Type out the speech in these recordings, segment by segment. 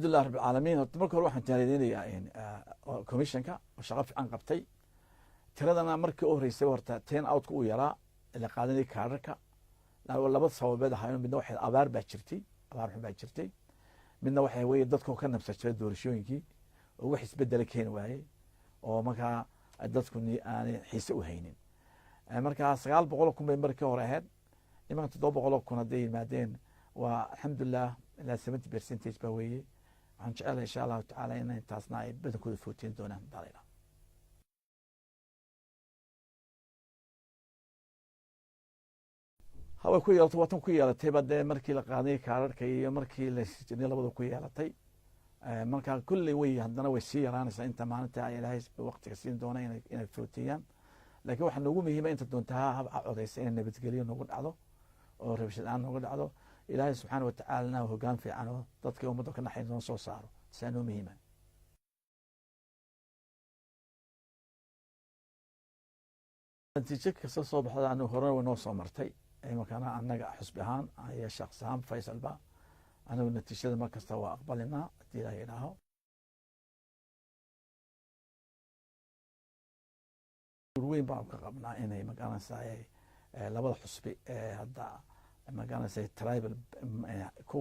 alxamdulilah rabbi alcaalamiin. Horta marka hore waxaan taalideynaya commissionka oo shaqo fiican qabtay. tiradana markii u horeysay horta ten outka uu yaraa la qaadanayay kaararka laba sababeed ahaayeen. midna waxay abaar xun baa jirtay, midna waxay weeye dadkoo ka nabsan jiray doorashooyinkii oo wax isbedela keeni waayey oo markaa dadku aanay xiise u haynin. markaa 900 kun bay markii hore ahayd, imanka 700 kun hadday yimaadeen waa alxamdulilah ilaa 70% baa weeye. waxaan jecelahay insha allahu tacaala in intaasna ay badankooda footiin doonaan dalayla. haway ku yeelatay watan ku yeelatay ba dee markii la qaaday kaararka iyo markii la sijinay labada ku yeelatay. markaa kulley way haddana way sii yaraanaysaa inta maalinta ay ilaahay waqtiga siin doona inay footiyaan. laakiin waxaa noogu muhiima inta doontaa hab codaysa inay nabadgelyo noogu dhacdo oo rabshad aan nooga dhacdo. ilaahay subxaana watacaalana hoggaan fiican oo dadkii ummadda ka dhaxayn noo soo saaro, saa noo muhiima. natiijo kasta soo baxda anigu horena way noo soo martay. imankana annaga xusbi ahaan iyo shakhs ahaan Faysalba anigu natiijada mar kasta waa aqbalinaa haddii ilaahay idhaaho. weyn baan ka qabnaa inay magaranaysaay labada xusbi hadda magaranaysaay tribal ku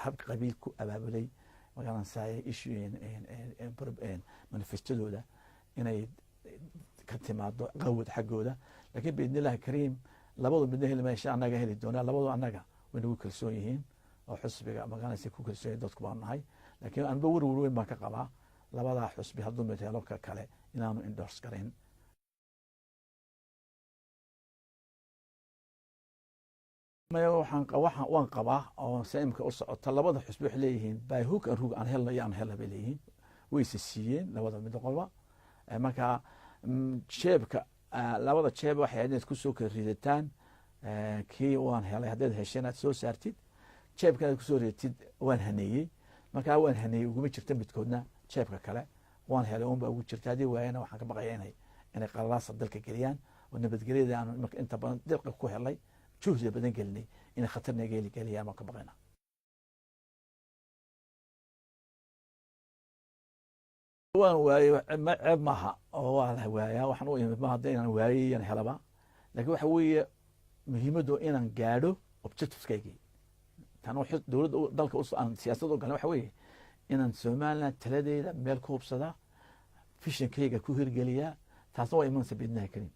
hab qabiil ku abaabulay magaranaysaay issue manifestadooda inay ka timaado qawad xaggooda. laakiin biidnillahi kariim labadu midna heli meesha annaga heli doonaa. labadu annaga way nagu kalsoon yihiin oo xusbiga magaranaysa ku kalsoon yihiin dadku baan nahay. laakiin anba werwer weyn baan ka qabaa labadaa xusbi hadduu mid helo ka kale inaanu endorse garayn. waan qabaa oo imka u socota labada xusbi waxay leeyihiin by hook and hook aan helno iyo aan helna bay leeyihiin. wayse siiyeen labada mid qolba. markaa jeebka labada jeeb waxay ahayd inaad kusoo kala ridataan. kii waan helay haddaad hesheen aad soo saartid, jeebkan aad kusoo ridatid waan haneeyey. markaa waan haneeyey uguma jirta midkoodna, jeebka kale waan helay unba ugu jirta. haddii waayana waxaan ka baqaya inay qalalaasa dalka geliyaan oo nabadgelyada aan inta badan dilqa ku helay juhdi badan gelinay inay khatar naga geliyaan baan ka baqayna. waan waayey ceeb maaha oo waa la waayaa. waxaan u imid ma hadda inaan waayey inaan helaba, laakiin waxa weeye muhiimaddu inaan gaadho objectiveskaygii. tan dowladda dalka aan siyaasad u galna waxa weeye inaan Somaliland taladeeda meel ku hubsada, fishankayga ku hirgeliyaa. taasna waa imanaysa biidnaha karim.